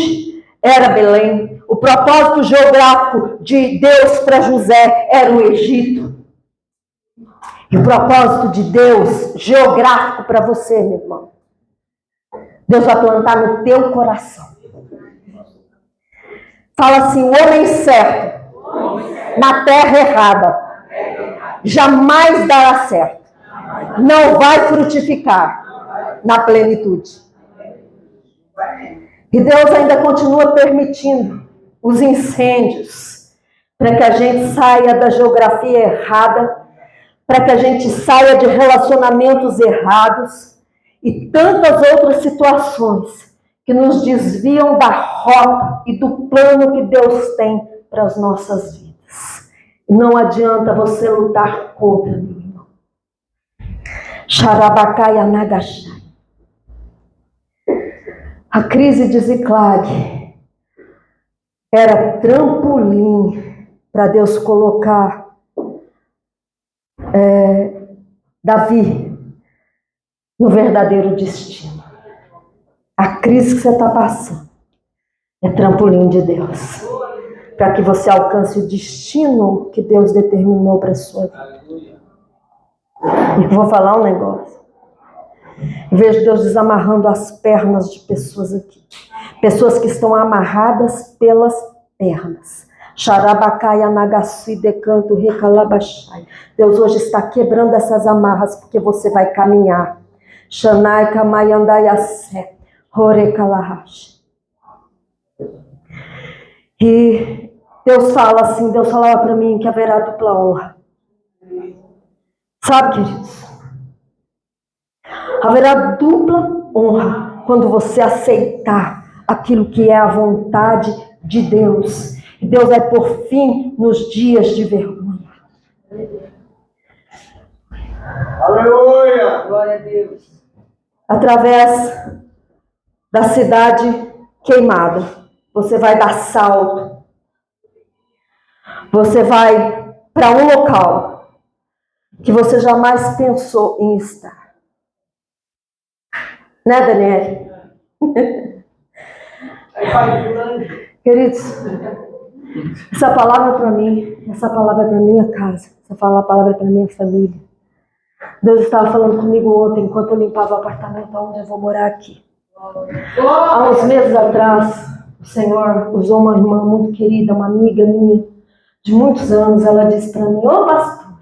era Belém. O propósito geográfico de Deus para José era o Egito. E o propósito de Deus, geográfico para você, meu irmão, Deus vai plantar no teu coração. Fala assim: o homem certo, na terra errada, jamais dará certo. Não vai frutificar na plenitude. E Deus ainda continua permitindo os incêndios para que a gente saia da geografia errada, para que a gente saia de relacionamentos errados e tantas outras situações que nos desviam da rota e do plano que Deus tem para as nossas vidas. E não adianta você lutar contra, meu irmão. Xarabacai Anagashai. A crise de Ziclag era trampolim para Deus colocar Davi no verdadeiro destino. A crise que você está passando é trampolim de Deus para que você alcance o destino que Deus determinou para a sua vida. E eu vou falar um negócio. Vejo Deus desamarrando as pernas de pessoas aqui. Pessoas que estão amarradas pelas pernas. Xarabacai, Anagassi, Decanto, Recalabachai. Deus hoje está quebrando essas amarras porque você vai caminhar. Xanai, Kamaiandaiassé, Horecalahash. E Deus fala assim, Deus falava para mim que haverá dupla honra. Sabe, queridos? Haverá dupla honra quando você aceitar aquilo que é a vontade de Deus. E Deus vai pôr fim nos dias de vergonha. Aleluia! Glória a Deus. Através da cidade queimada, você vai dar salto. Você vai para um local que você jamais pensou em estar. Né, Daniel? Queridos, essa palavra é para mim, essa palavra é para minha casa, essa palavra é para minha família. Deus estava falando comigo ontem, enquanto eu limpava o apartamento onde eu vou morar aqui. Há uns meses atrás, o Senhor usou uma irmã muito querida, uma amiga minha, de muitos anos. Ela disse para mim: ô pastor,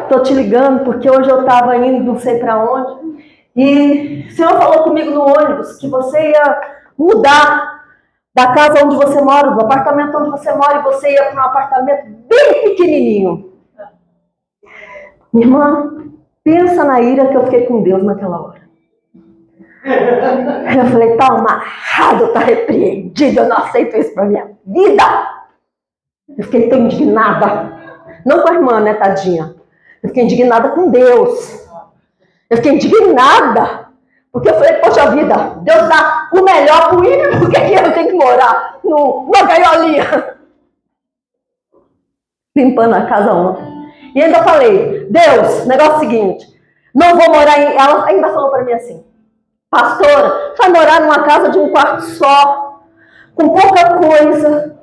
estou te ligando porque hoje eu estava indo não sei para onde. E o Senhor falou comigo no ônibus que você ia mudar da casa onde você mora, do apartamento onde você mora, e você ia para um apartamento bem pequenininho. Minha irmã, pensa na ira que eu fiquei com Deus naquela hora. Eu falei: tá amarrado, tá repreendido, eu não aceito isso para minha vida. Eu fiquei tão indignada. Não com a irmã, né, tadinha. Eu fiquei indignada com Deus. Eu fiquei indignada, porque eu falei: poxa vida, Deus dá o melhor pro ímpio, por que eu tenho que morar numa gaiolinha? Limpando a casa ontem. E ainda falei: Deus, negócio é o seguinte, não vou morar em... Ela ainda falou para mim assim: pastora, vai morar numa casa de um quarto só, com pouca coisa,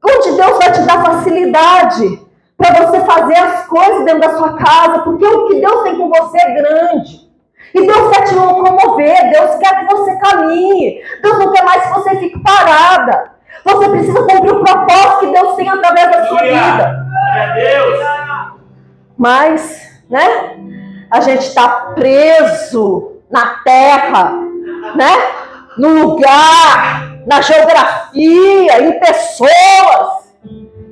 onde Deus vai te dar facilidade para você fazer as coisas dentro da sua casa, porque o que Deus tem com você é grande. E Deus quer te locomover, Deus quer que você caminhe. Deus não quer mais que você fique parada. Você precisa cumprir o propósito que Deus tem através da sua vida. Glória a Deus! Mas, né, a gente está preso na terra, né, no lugar, na geografia, em pessoas,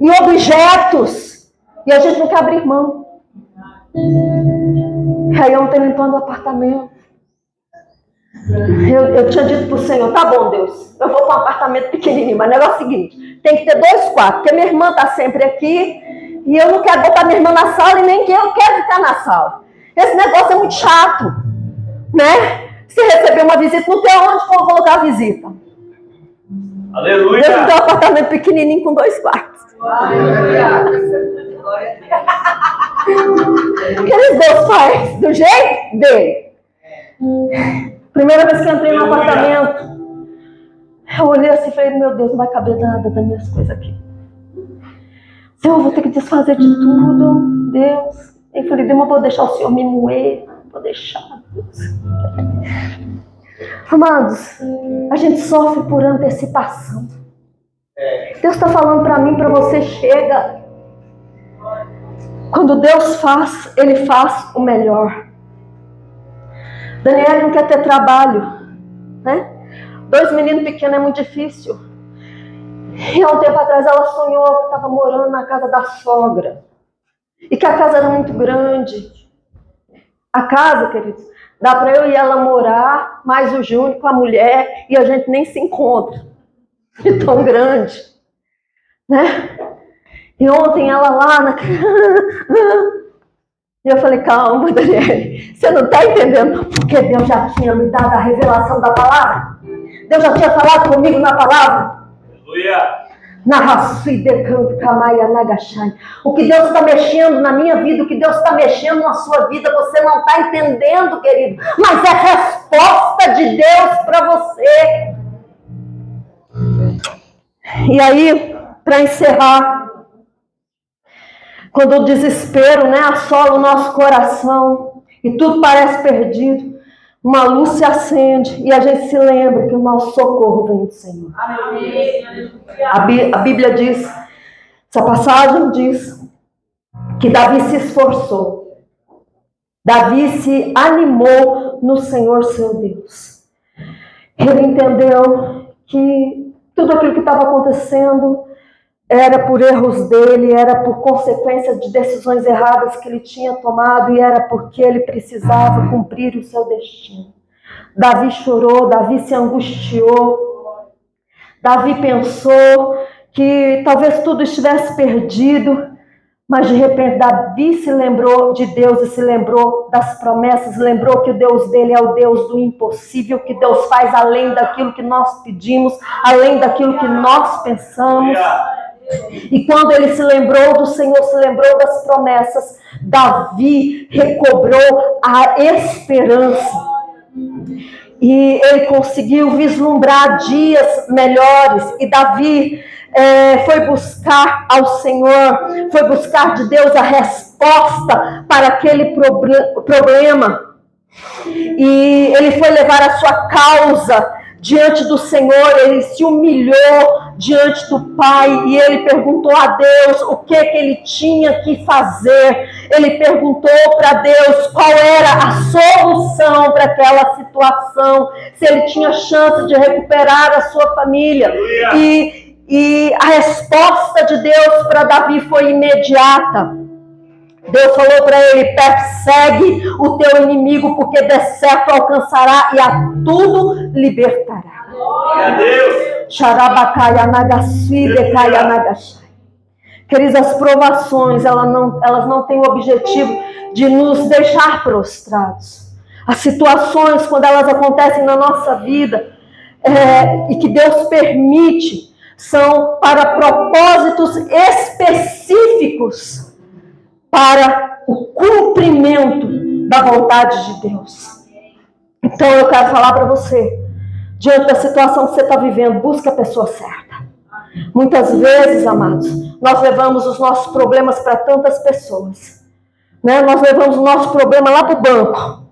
em objetos. E a gente não quer abrir mão. E aí ontem limpando o apartamento, eu tinha dito pro Senhor: tá bom, Deus, eu vou para um apartamento pequenininho, mas o negócio é o seguinte, tem que ter 2 quartos, porque minha irmã tá sempre aqui, e eu não quero botar minha irmã na sala, e nem que eu quero ficar na sala. Esse negócio é muito chato, né? Se receber uma visita, não tem onde colocar a visita. Aleluia! Deus me deu um apartamento pequenininho com 2 quartos. Aleluia! Aqueles Deus faz do jeito dele. Primeira vez que eu entrei no apartamento, eu olhei assim e falei: meu Deus, não vai caber nada das minhas coisas aqui. Senhor, eu vou ter que desfazer de tudo. Deus, Eu falei, Deus, eu vou deixar o Senhor me moer. Vou deixar, Deus. Amados, a gente sofre por antecipação. Deus está falando para mim, para você, chega. Quando Deus faz, Ele faz o melhor. Daniela não quer ter trabalho, né? 2 meninos pequenos é muito difícil. E há um tempo atrás ela sonhou que estava morando na casa da sogra. E que a casa era muito grande. A casa, queridos, dá para eu e ela morar, mais o Júnior com a mulher, e a gente nem se encontra. De tão grande. Né? E ontem ela lá na... E eu falei, calma, Daniele, você não está entendendo, porque Deus já tinha me dado a revelação da palavra. Deus já tinha falado comigo na palavra. Aleluia. O que Deus está mexendo na minha vida, o que Deus está mexendo na sua vida, você não está entendendo, querido. Mas é resposta de Deus para você. E aí, para encerrar, quando o desespero, né, assola o nosso coração e tudo parece perdido, uma luz se acende e a gente se lembra que o nosso socorro vem do Senhor. A Bíblia diz, essa passagem diz que Davi se esforçou. Davi se animou no Senhor seu Deus. Ele entendeu que tudo aquilo que estava acontecendo era por erros dele, era por consequência de decisões erradas que ele tinha tomado e era porque ele precisava cumprir o seu destino. Davi chorou, Davi se angustiou, Davi pensou que talvez tudo estivesse perdido, mas de repente Davi se lembrou de Deus e se lembrou das promessas, lembrou que o Deus dele é o Deus do impossível, que Deus faz além daquilo que nós pedimos, além daquilo que nós pensamos. E quando ele se lembrou do Senhor, se lembrou das promessas, Davi recobrou a esperança. E ele conseguiu vislumbrar dias melhores. E Davi foi buscar ao Senhor, foi buscar de Deus a resposta para aquele problema. E ele foi levar a sua causa diante do Senhor, ele se humilhou diante do Pai e ele perguntou a Deus o que ele tinha que fazer. Ele perguntou para Deus qual era a solução para aquela situação, se ele tinha chance de recuperar a sua família. E a resposta de Deus para Davi foi imediata. Deus falou para ele, persegue o teu inimigo, porque de certo alcançará e a tudo libertará. Glória a Deus. Queridos, as provações, elas não têm o objetivo de nos deixar prostrados. As situações, quando elas acontecem na nossa vida, e que Deus permite, são para propósitos específicos, para o cumprimento da vontade de Deus. Então eu quero falar para você, diante da situação que você está vivendo, busque a pessoa certa. Muitas vezes, amados, nós levamos os nossos problemas para tantas pessoas, né? Nós levamos o nosso problema lá para o banco,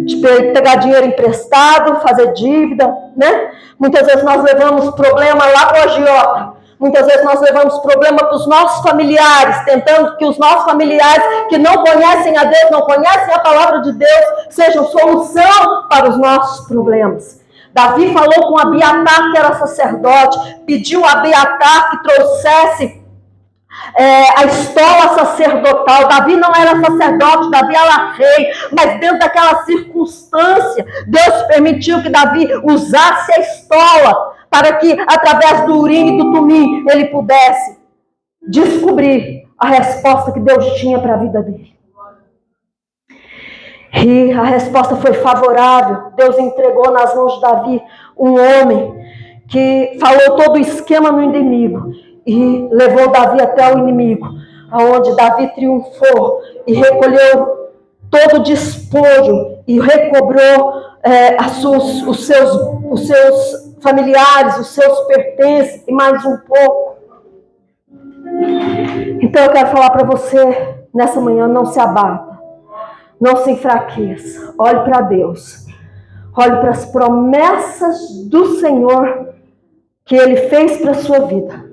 de pegar dinheiro emprestado, fazer dívida, né? Muitas vezes nós levamos problema lá para o agiota. Muitas vezes nós levamos problema para os nossos familiares, tentando que os nossos familiares que não conhecem a Deus, não conhecem a palavra de Deus, sejam solução para os nossos problemas. Davi falou com Abiatar, que era sacerdote, pediu a Abiatar que trouxesse a estola sacerdotal. Davi não era sacerdote, Davi era rei, mas dentro daquela circunstância, Deus permitiu que Davi usasse a estola, para que, através do Urim e do Tumim, ele pudesse descobrir a resposta que Deus tinha para a vida dele. E a resposta foi favorável. Deus entregou nas mãos de Davi um homem que falou todo o esquema no inimigo e levou Davi até o inimigo, aonde Davi triunfou e recolheu todo o despojo e recobrou os seus familiares, os seus pertences e mais um pouco. Então eu quero falar para você, nessa manhã, não se abata, não se enfraqueça. Olhe para Deus, olhe para as promessas do Senhor que Ele fez para a sua vida,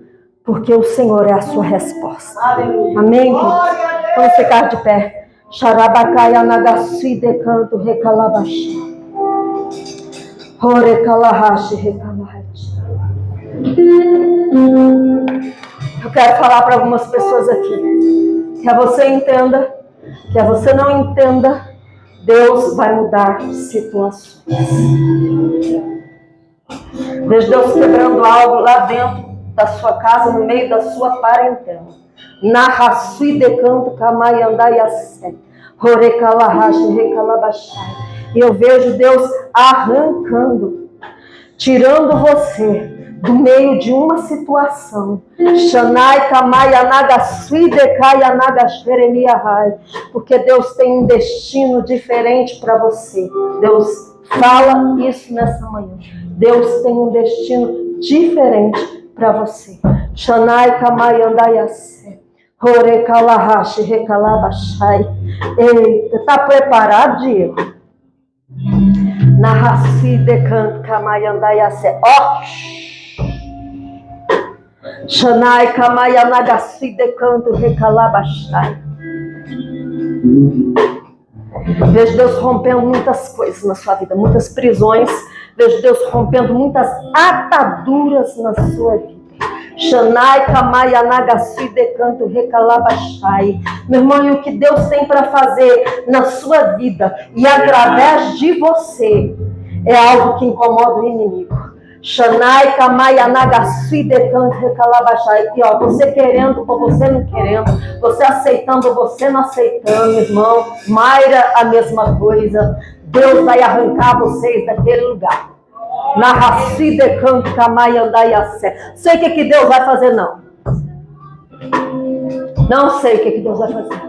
porque o Senhor é a sua resposta. Amém, queridos? Vamos ficar de pé. Xarabacaya nagasui decanto recalabaxi. Horecalahashi recalahashi. Eu quero falar para algumas pessoas aqui. Quer você entenda, quer você não entenda, Deus vai mudar situações. Vejo Deus quebrando algo lá dentro da sua casa, no meio da sua parentela. Narrasui decanto kamaiandaiassé. Horecalahashi recalabachai. E eu vejo Deus arrancando, tirando você do meio de uma situação. Shanai kamaianagasui dekaianagasheremiahai. Porque Deus tem um destino diferente para você. Deus fala isso nessa manhã. Deus tem um destino diferente para você. Shanai kamaiandaiassé. Horecalahashi recalabachai. Eita, está preparado, Diego? Narrasi decanto kamaiandaiassé. Ó! Shanai kamaianagasui decanto recalabachai. Vejo Deus rompendo muitas coisas na sua vida, muitas prisões. Vejo Deus rompendo muitas ataduras na sua vida. Shanai kamaianagasui decanto recalabachai. Meu irmão, e o que Deus tem para fazer na sua vida e através de você é algo que incomoda o inimigo. Shanai kamaianagasui decanto recalabachai. E ó, você querendo ou você não querendo, você aceitando ou você não aceitando, irmão, Mayra, a mesma coisa. Deus vai arrancar vocês daquele lugar. Narrasi decanto kamaiandaiassé. Sei o que Deus vai fazer, não. Não sei o que Deus vai fazer.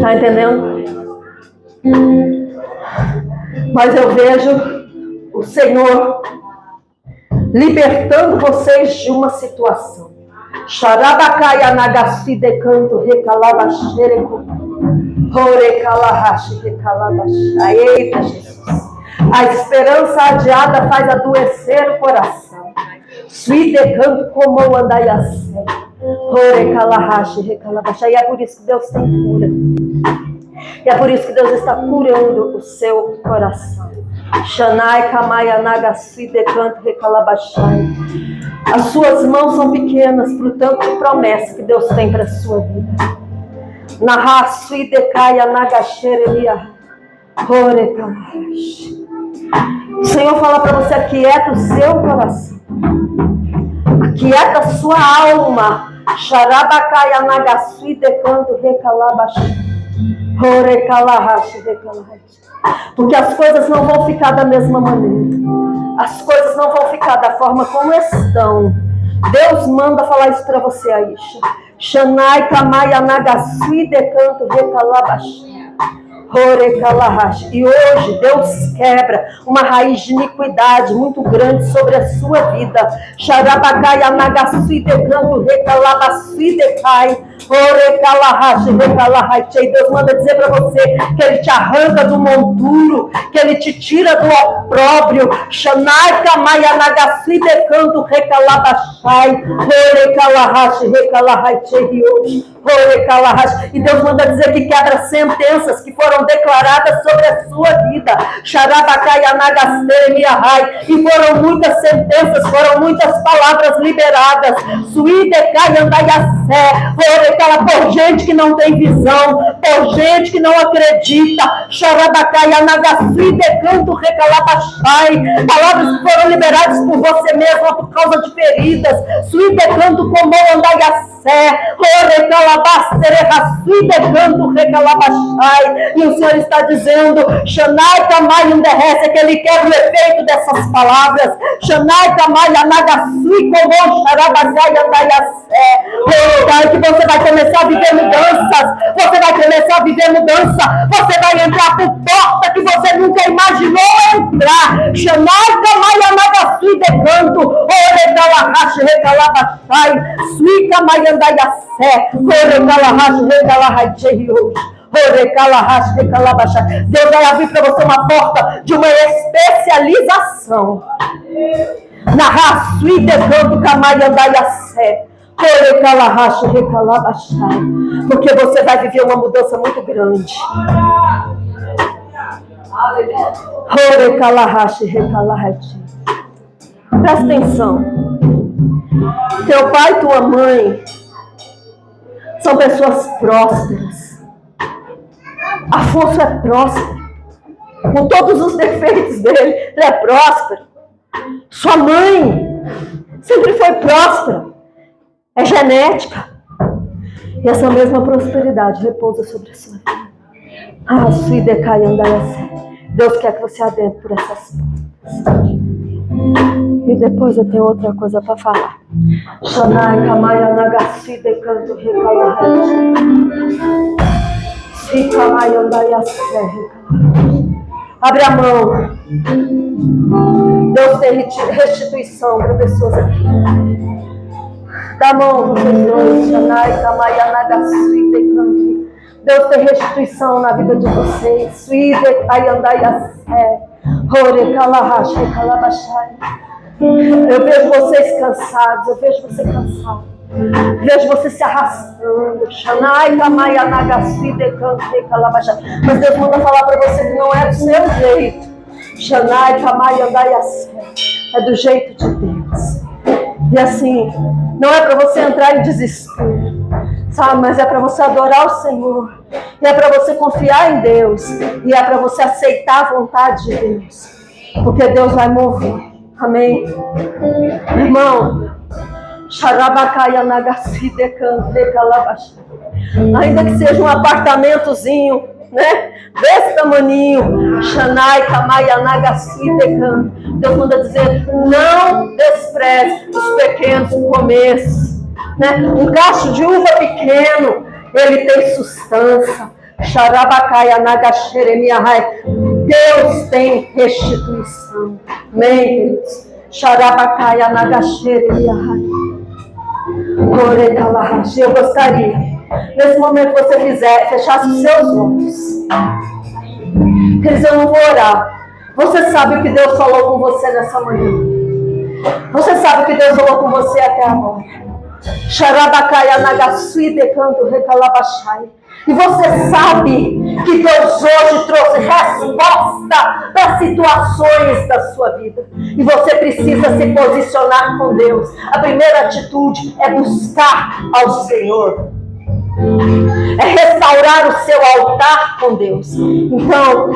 Tá entendendo? Mas eu vejo o Senhor libertando vocês de uma situação. Xarabacaya nagasui decanto recalabachere. Horecalahashi recalabachai. Eita, Jesus. A esperança adiada faz adoecer o coração. Sui decanto como andaiassé. Horecalahashi recalabachai. E é por isso que Deus tem cura. E é por isso que Deus está curando o seu coração. Shanai kamaianagasui decanto recalabachai. As suas mãos são pequenas para o tanto de promessa que Deus tem para a sua vida. Narrasui dekaianagasheremia. Horecalahashi. O Senhor fala para você: aquieta o seu coração, aquieta a sua alma. Xarabacaianagasui decanto recalabachai. Horecalahashi recalahashi. Porque as coisas não vão ficar da mesma maneira, as coisas não vão ficar da forma como estão. Deus manda falar isso para você, Aisha. Shanai kamaianagasui decanto recalabachai. E hoje Deus quebra uma raiz de iniquidade muito grande sobre a sua vida. Xarabacaya nagasui decanto recalabasui decai. E Deus manda dizer para você que Ele te arranca do monturo, que Ele te tira do opróbrio. Shanai kamaya nagasui decanto recalabachai. E Deus manda dizer que quebra sentenças que foram declaradas sobre a sua vida. E foram muitas sentenças, foram muitas palavras liberadas. Por gente que não tem visão, por gente que não acredita. Palavras que foram liberadas por você mesma por causa de feridas. E o Senhor está dizendo: Shanai Kamai Underrece, que Ele quer o efeito dessas palavras. Shanai Kamai Anagasui Komon Xarabagai Andaiassé. Que você vai começar a viver mudanças. Você vai começar a viver mudança. Você vai entrar por porta que você nunca imaginou entrar. Shanai Kamai Anagasui sui de canto, ore calahache, recalabachai, sui camaiandaia sé, ore calahache, recalahachei hoje. Deus vai abrir para você uma porta de uma especialização. Na raçui de canto camaiandaia sé. Porque você vai viver uma mudança muito grande. Presta atenção. Teu pai e tua mãe são pessoas prósperas. Afonso é próspero. Com todos os defeitos dele, ele é próspero. Sua mãe sempre foi próspera. É genética. E essa mesma prosperidade repousa sobre a sua vida. Deus quer que você adentre por essas portas. E depois eu tenho outra coisa para falar. Shanai Kamaya Nagasi de Canto Recalahete. Abre a mão. Deus tem restituição para pessoas aqui. Dá a mão, vocês dois. Shanai Kamaya Nagasi de Canto. Deus tem restituição na vida de vocês. Suide Ayandayasé. Ore Kalahashi Kalabashai. Eu vejo vocês cansados. Eu vejo você cansado. Vejo você se arrastando. Shanai Kamaya Nagasi de Canto Kalabashai. Mas Deus manda falar para você que não é do seu jeito. Shanai Kamaya Andayasé. É do jeito de Deus. E assim, não é para você entrar em desespero, sabe? Mas é para você adorar o Senhor. E é para você confiar em Deus. E é para você aceitar a vontade de Deus. Porque Deus vai mover. Amém? Irmão, Xarabacaya Nagasi de Cante Calabaxá. Ainda que seja um apartamentozinho, né? Desse tamaninho. Shanai Kamaya Nagasi de Cante. Deus manda dizer, não despreze os pequenos começos. Né? Um cacho de uva pequeno, ele tem sustância. Xarabacaya Nagaxeremiahai. Deus tem restituição. Amém, queridos? Xarabacaya Nagaxeremiahai. Eu gostaria, nesse momento que você fizer, fechasse os seus olhos. Queridos, eu não vou orar. Você sabe o que Deus falou com você nessa manhã. Você sabe o que Deus falou com você até agora. Xarabacaya Nagasui de Canto Recalabachai. E você sabe que Deus hoje trouxe resposta para situações da sua vida. E você precisa se posicionar com Deus. A primeira atitude é buscar ao Senhor. É restaurar o seu altar com Deus. Então,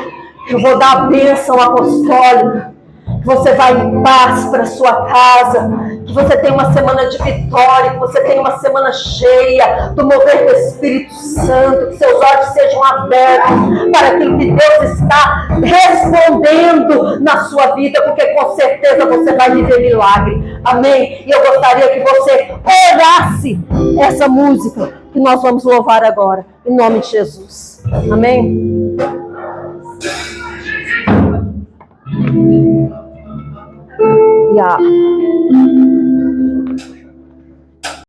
eu vou dar a bênção apostólica. Que você vai em paz para sua casa. Que você tenha uma semana de vitória. Que você tenha uma semana cheia do mover do Espírito Santo. Que seus olhos sejam abertos para aquilo que Deus está respondendo na sua vida. Porque com certeza você vai viver milagre. Amém? E eu gostaria que você orasse essa música que nós vamos louvar agora. Em nome de Jesus. Amém? Yeah.